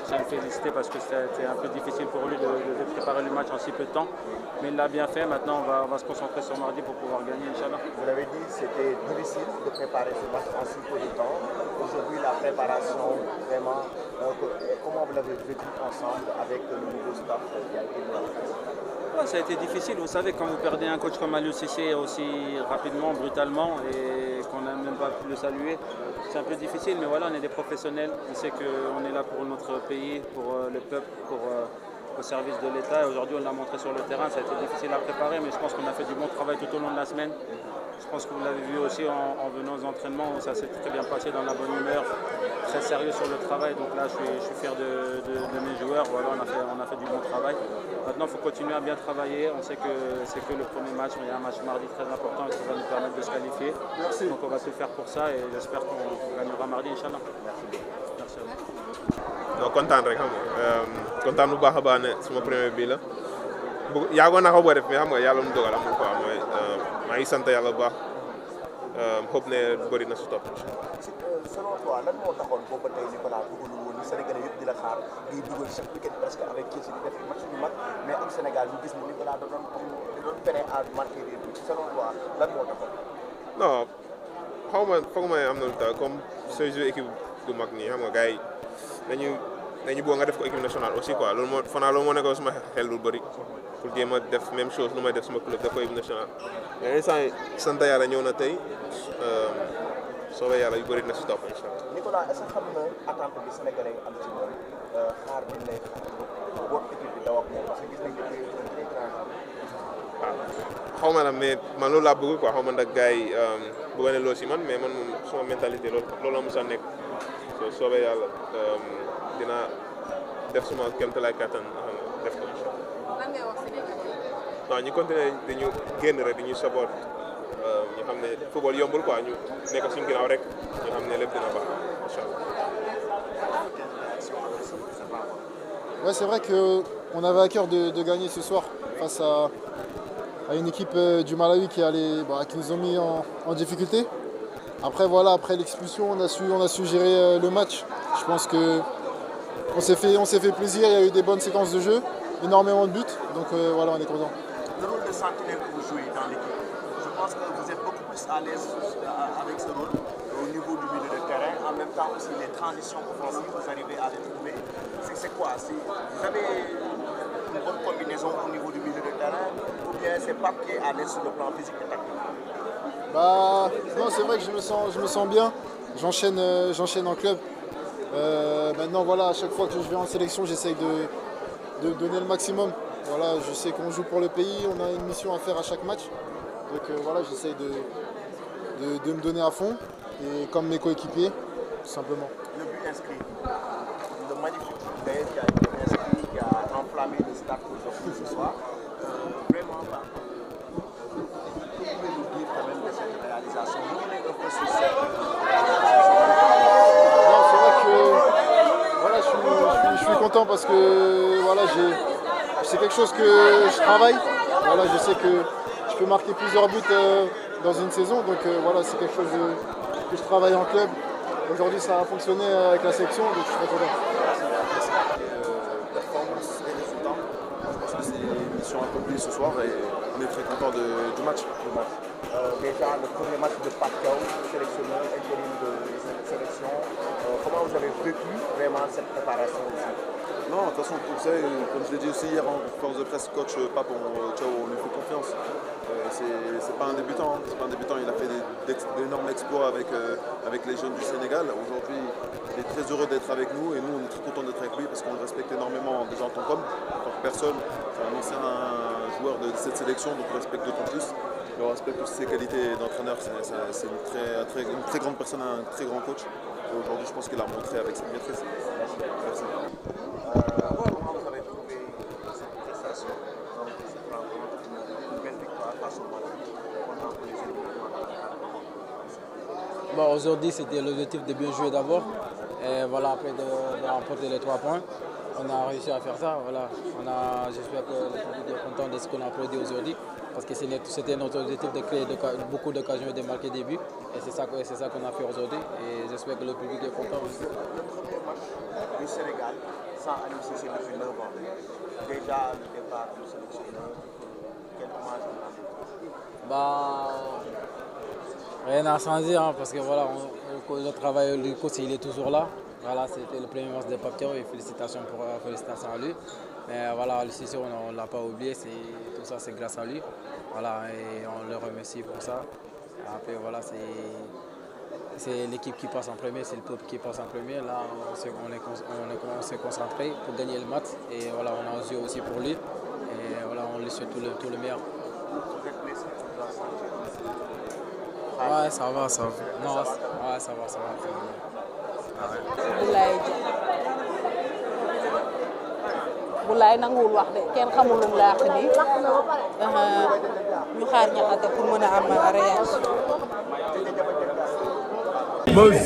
tiens à le féliciter parce que c'était un peu difficile pour lui de préparer le match en si peu de temps. Mais il l'a bien fait. Maintenant, on va se concentrer sur mardi pour pouvoir gagner, Inch'Allah. Vous l'avez dit, c'était difficile de préparer ce match en si peu de temps. Aujourd'hui, la préparation, vraiment, comment vous l'avez vécu ensemble avec le nouveau staff qui a été mis en place? Ouais, ça a été difficile. Vous savez, quand vous perdez un coach comme Aliou Cissé aussi rapidement, brutalement, et qu'on n'a même pas pu le saluer, c'est un peu difficile. Mais voilà, on est des professionnels. On sait qu'on est là pour notre pays, pour le peuple, au service de l'État. Et aujourd'hui, on l'a montré sur le terrain. Ça a été difficile à préparer, mais je pense qu'on a fait du bon travail tout au long de la semaine. Je pense que vous l'avez vu aussi en venant aux entraînements, ça s'est très bien passé dans la bonne humeur, très sérieux sur le travail. Donc là, je suis fier de mes joueurs. Voilà, on a fait du bon travail. Maintenant, il faut continuer à bien travailler. On sait que c'est que le premier match, mais il y a un match mardi très important qui va nous permettre de se qualifier. Merci. Donc on va tout faire pour ça et j'espère qu'on gagnera mardi, Inch'Allah. Merci à vous. Donc kontaan rek xam nga kontaan bu baax a baax ne suma premier bii la bu yaagoon naa ko boo def mais xam nga yàlla mu dogal amul quoi mooy maa ngi sant yàlla bu baax xob ne bëri na si topp. Selon toi, lan moo taxoon boobu ba tey Nicolas dugalu woon ni Sénégalais yëpp di la xaar ngay dugal chaque week-end presque avec Chelsea di def match yu mag mais ak Sénégal ñu gis ni Nicolas da doon peine à marquer des buts. Selon toi, lan moo taxoon? Non xaw ma foog ma am na lu tax comme sooy joué équipe du mag nii xam nga gars yi dañu bëgg nga def ko équipe nationale aussi quoi loolu moo fanaa loolu moo nekkoon suma xel lu bëri pour jéem a def même chose lu may def suma club def ko équipe nationale mais instant yi sant yàlla ñëw na tey soobee yàlla yu bëri na si topp incha allah. Nicolas, est-ce que xam na attente bi Sénégalais yi am ci moom xaar bi lay xaar boot équipe bi daw ak moom parce que gis nañ que très grand. xaw ma la mais man loolu laa bëgg quoi xaw ma ndax gars yi bëgg ne loolu si man mais man moom suma mentalité loolu la mos a nekk soobee yàlla dina def suma kéemtalaay kattan def ko incha allah. lan ngay wax Sénégalais yi. non ñu continuer dañu génn rek dañuy saboot ñu xam ne football yombul quoi ñu nekk suñu ginnaaw rek ñu xam ne lépp dina baax incha allah. Ouais, c'est vrai qu'on avait à cœur de gagner ce soir face à une équipe du Malawi qui nous ont mis en difficulté. Après voilà, après l'expulsion, on a su gérer le match. Je pense qu'on s'est fait plaisir, il y a eu des bonnes séquences de jeu, énormément de buts, donc voilà, on est content. Le rôle de sentinelle que vous jouez dans l'équipe, je pense que vous êtes beaucoup plus à l'aise avec ce rôle au niveau du milieu de terrain. En même temps aussi les transitions offensives, vous arrivez à les trouver. C'est quoi? Vous avez une bonne combinaison au niveau du milieu de terrain ou bien c'est pas qui est à l'aise sur le plan physique et tactique? Non, c'est vrai que je me sens bien, j'enchaîne en club. Maintenant voilà, à chaque fois que je vais en sélection, j'essaye de donner le maximum. Voilà, je sais qu'on joue pour le pays, on a une mission à faire à chaque match. Donc voilà, j'essaye de me donner à fond, et comme mes coéquipiers, tout simplement. Le but inscrit, le magnifique but qui a été inscrit, qui a enflammé le stade aujourd'hui ce soir. Vraiment, vous pouvez nous dire quand même de cette réalisation. Vous venez un peu sur cette Non, c'est vrai que voilà, je suis content parce que voilà, c'est quelque chose que je travaille. Voilà, je sais que je peux marquer plusieurs buts dans une saison, donc voilà, c'est quelque chose que je travaille en club. Aujourd'hui, ça a fonctionné avec la sélection, donc je suis très content. Performance et résultats. Je pense que c'est une mission accomplie ce soir et on est très content du match. Déjà, le premier match de Pacquiao, sélectionné, intérim de cette sélection. Comment vous avez vécu vraiment cette préparation aussi? Non, de toute façon, pour ça, comme je l'ai dit aussi hier en conférence de presse, coach Pape, on lui fait confiance. C'est pas un débutant, il a fait d'énormes exploits avec les jeunes du Sénégal. Aujourd'hui, il est très heureux d'être avec nous et nous, on est très contents d'être avec lui parce qu'on le respecte énormément déjà en tant qu'homme, en tant que personne. C'est un ancien joueur de cette sélection, donc on le respecte d'autant plus. Et on respecte aussi ses qualités d'entraîneur, c'est une très grande personne, un très grand coach. Et aujourd'hui, je pense qu'il a montré avec cette maîtrise. Merci. Comment vous avez trouvé cette prestation dans cette rencontre, une belle victoire face au Malawi? Bon, aujourd'hui, c'était l'objectif de bien jouer d'abord. Et voilà, après de remporter les 3 points. on a réussi à faire ça. Voilà. J'espère que le public est content de ce qu'on a produit aujourd'hui. Parce que c'était notre objectif de créer beaucoup d'occasions et de marquer des buts. Et c'est ça qu'on a fait aujourd'hui. Et j'espère que le public est content aussi. Le premier match du Sénégal sans Aliou Cissé depuis 9 ans. Déjà le départ du sélectionneur, quel hommage on a fait? Rien n'a changé hein, parce que voilà, le travail du coach il est toujours là. Voilà, c'était le premier match de Pape Thiaw et félicitations à lui. Mais voilà, le Cissé, on ne l'a pas oublié, tout ça c'est grâce à lui. Voilà, et on le remercie pour ça. Après voilà, c'est l'équipe qui passe en premier, c'est le peuple qui passe en premier. Là, on s'est concentré pour gagner le match et voilà, on a joué aussi pour lui. Et voilà, on lui souhaite tout le meilleur. Ouais, ça va. Non, ouais, ça va. Boulaye nanguwul wax de kenn xamul lu mu la wax nii ñu xaar ñaxate pour mën a am réaction. Meuse.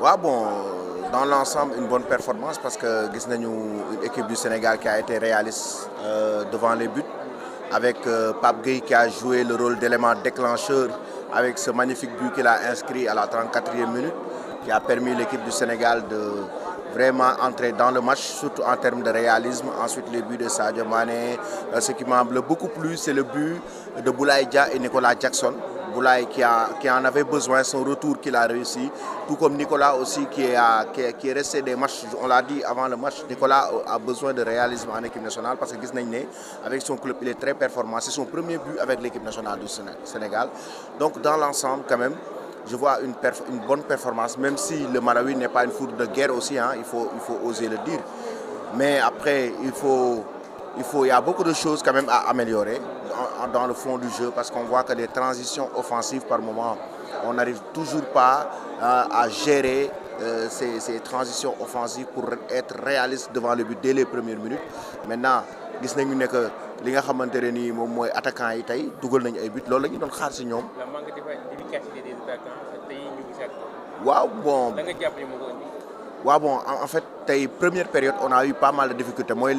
Ouais, bon, dans l'ensemble, une bonne performance parce que gis nañu une équipe du Sénégal qui a été réaliste devant les buts avec Pape Gueye qui a joué le rôle d'élément déclencheur avec ce magnifique but qu'il a inscrit à la 34e minute qui a permis à l'équipe du Sénégal de vraiment entrer dans le match, surtout en termes de réalisme. Ensuite, le but de Sadio Mané. Ce qui m'a beaucoup plu, c'est le but de Boulaye Dia et Nicolas Jackson. Boulaye qui en avait besoin, son retour qu'il a réussi, tout comme Nicolas aussi qui est resté des matchs, on l'a dit avant le match, Nicolas a besoin de réalisme en équipe nationale parce que gis nañ ne avec son club il est très performant, c'est son premier but avec l'équipe nationale du Sénégal. Donc dans l'ensemble quand même, je vois une bonne performance, même si le Malawi n'est pas une foudre de guerre aussi, hein, il faut oser le dire. Mais après, il y a beaucoup de choses quand même à améliorer dans le fond du jeu parce qu'on voit que des transitions offensives par moment, on n'arrive toujours pas à gérer ces transitions offensives pour être réaliste devant le but dès les premières minutes. Maintenant, gis nañu ne que li nga xamante ne nii moom mooy attaquant yi tey dugal nañu ay but loolu la ñu doon xaar si ñoom. waaw bon. Ouais, bon, en fait, première période, on a eu pas mal de difficultés. Moi,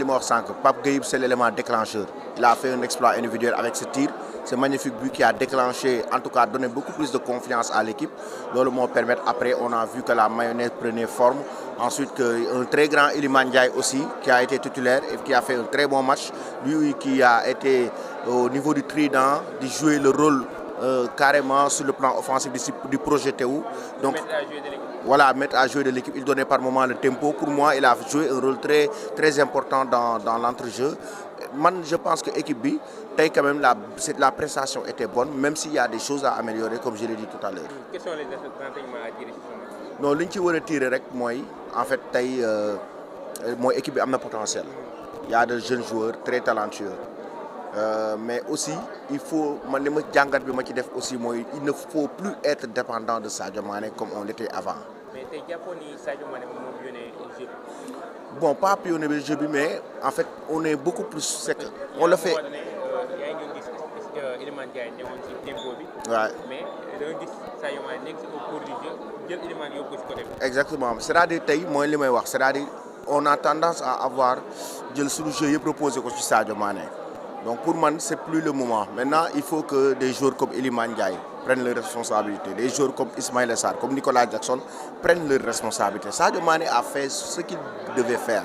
Pape Gueye, c'est l'élément déclencheur. Il a fait un exploit individuel avec ce tir. Ce magnifique but qui a déclenché, en tout cas, donné beaucoup plus de confiance à l'équipe. Dans m'a permis, après, on a vu que la mayonnaise prenait forme. Ensuite, un très grand Iliman Ndiaye aussi, qui a été titulaire et qui a fait un très bon match. Lui qui a été au niveau du trident, de jouer le rôle carrément sur le plan offensif du projet Théo. Donc, voilà, mettre à jouer de l'équipe, il donnait par moment le tempo. Pour moi, il a joué un rôle très, très important dans l'entrejeu. Je pense que l'équipe B, quand même, la prestation était bonne, même s'il y a des choses à améliorer, comme je l'ai dit tout à l'heure. Quels sont les enseignements à tirer sur ce match? Non, ce que je veux tirer, en fait, l'équipe a un potentiel. Il y a de jeunes joueurs très talentueux. Mais aussi, il ne faut plus être dépendant de Sadio Mané comme on l'était avant. Mais Sadio Mané le jeu. Bon, pas pionner le jeu, mais en fait, on est beaucoup plus. On le fait. Exactement. C'est-à-dire, on a tendance à avoir le jeu proposé contre Sadio Mané. Donc pour moi, ce n'est plus le moment. Maintenant, il faut que des joueurs comme Iliman Ndiaye prennent leurs responsabilités. Des joueurs comme Ismaïla Sarr, comme Nicolas Jackson prennent leurs responsabilités. Sadio Mané a fait ce qu'il devait faire.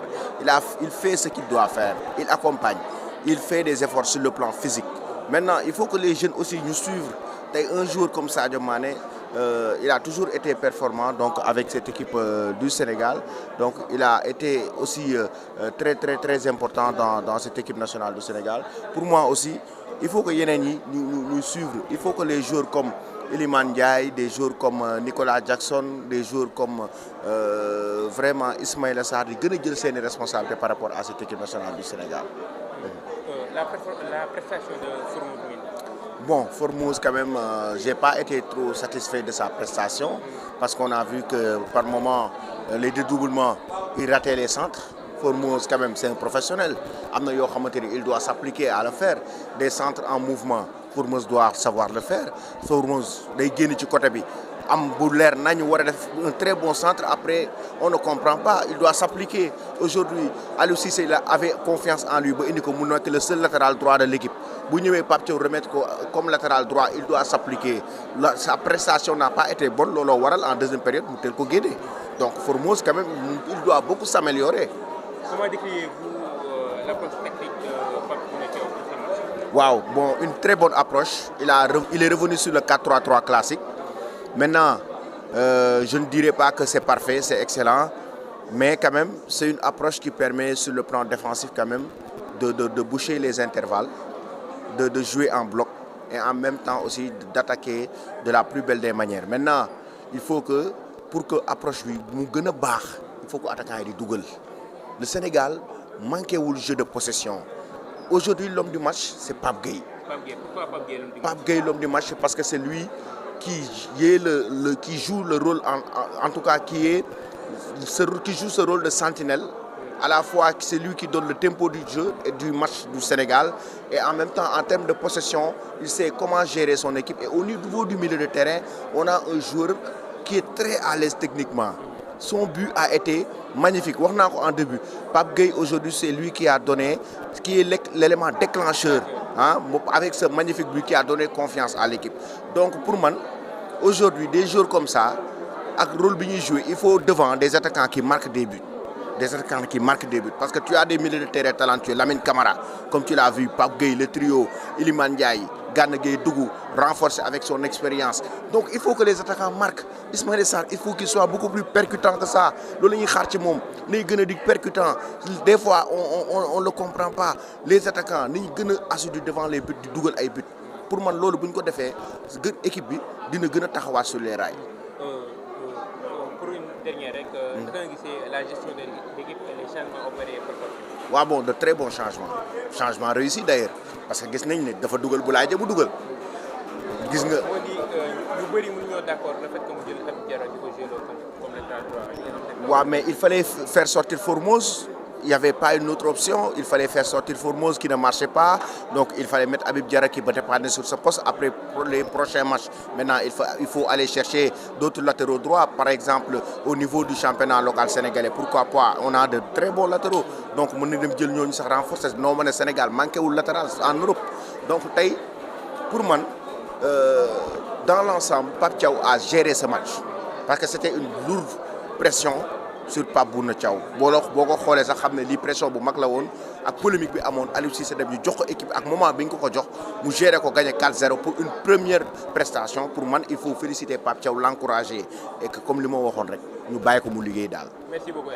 Il fait ce qu'il doit faire. Il accompagne. Il fait des efforts sur le plan physique. Maintenant, il faut que les jeunes aussi nous suivent. Un joueur comme Sadio Mané, il a toujours été performant donc, avec cette équipe du Sénégal. Donc il a été aussi très très très important dans cette équipe nationale du Sénégal. Pour moi aussi, il faut que Yeneni nous suivent. Il faut que les joueurs comme Iliman Ndiaye, des joueurs comme Nicolas Jackson, des joueurs comme vraiment Ismaïla Sarr di gën a jël seeni responsabilités par rapport à cette équipe nationale du Sénégal. La prestation de Formose. Bon, Formose quand même, j'ai pas été trop satisfait de sa prestation parce qu'on a vu que par moment les dédoublements, il ratait les centres. Formose quand même c'est un professionnel. Il doit s'appliquer à le faire. Des centres en mouvement, Formose doit savoir le faire. Formose day génn ci côté bi am bu leer nañu war a def un très bon centre après on ne comprend pas, il doit s'appliquer. Aujourd'hui Aliou Cissé avait confiance en lui ba indi ko mu nekk le seul latéral droit de l'équipe. Bu ñëwee Pape Thiaw remettre ko comme latéral droit, il doit s'appliquer. Sa prestation n'a pas été bonne, looloo waral en deuxième période mu teel ko génne. Donc Formose quand même il doit beaucoup s'améliorer. Comment décrivez-vous l'approche technique de Pape Thiaw pour ce match? Wow, bon, une très bonne approche. Il est revenu sur le 4-3-3 classique. Maintenant, je ne dirais pas que c'est parfait, c'est excellent, mais quand même, c'est une approche qui permet sur le plan défensif quand même de boucher les intervalles, de jouer en bloc et en même temps aussi d'attaquer de la plus belle des manières. Maintenant, il faut que, pour que l'approche lui gën a baax, il faut que l'attaquant yi di dugal. Le Sénégal manquait le jeu de possession. Aujourd'hui, l'homme du match, c'est Pape Gueye. Pourquoi Pape Gueye l'homme du match? Pape Gueye, l'homme du match, parce que c'est lui qui joue le rôle, en tout cas qui joue ce rôle de sentinelle. À la fois, c'est lui qui donne le tempo du jeu et du match du Sénégal. Et en même temps, en termes de possession, il sait comment gérer son équipe. Et au niveau du milieu de terrain, on a un joueur qui est très à l'aise techniquement. Son but a été magnifique. En début, Pape Gueye aujourd'hui c'est lui qui a donné, qui est l'élément déclencheur, hein, avec ce magnifique but qui a donné confiance à l'équipe. Donc pour moi, aujourd'hui des joueurs comme ça, avec le rôle qu'ils jouent, il faut devant des attaquants qui marquent des buts. Des attaquants qui marquent des buts. Parce que tu as des milieux de terrain talentueux, Lamine Camara, comme tu l'as vu, Pape Gueye, le trio, Iliman Ndiaye, Gana Gueye Dougou, renforcé avec son expérience. Donc il faut que les attaquants marquent. Ismaïla Sarr, il faut qu'il soit beaucoup plus percutant que ça. Percutant. Des fois, on ne le comprend pas. Les attaquants, ils sont assidus devant les buts, du Google ay buts. Pour moi, ce que nous fait, l'équipe est sur les rails. Pour une dernière, la gestion de l'équipe et les changements opérés par Pape Thiaw. Ouais, bon, de très bons changements. Changements réussis d'ailleurs. Parce que nous avons vu que Dougal Boulaye Dia Dougal. On dit nous sommes d'accord le fait que nous jouions comme latéral droit. Ouais, mais il fallait faire sortir Formose. Il n'y avait pas une autre option. Il fallait faire sortir Formose qui ne marchait pas. Donc il fallait mettre Habib Diarra qui battait pas sur ce poste. Après pour les prochains matchs, maintenant il faut aller chercher d'autres latéraux droits. Par exemple, au niveau du championnat local sénégalais, pourquoi pas? On a de très bons latéraux. Donc on peut se renforcer. Non, le Sénégal manquait au latéral en Europe. Donc pour moi, dans l'ensemble, Pape Thiaw a géré ce match. Parce que c'était une lourde pression sur Pape Bouna Thiaw. Boko xolé sax xamné li pression bu mag la won ak polémique bi amone Aliou Cissé dem ñu jox ko équipe ak moment biñ ko jox mu gérer ko gagner 4-0 pour une première prestation. Pour man il faut féliciter Pape Thiaw, l'encourager et que comme li mo waxone rek ñu bayé ko mu liggéey dal. Merci beaucoup.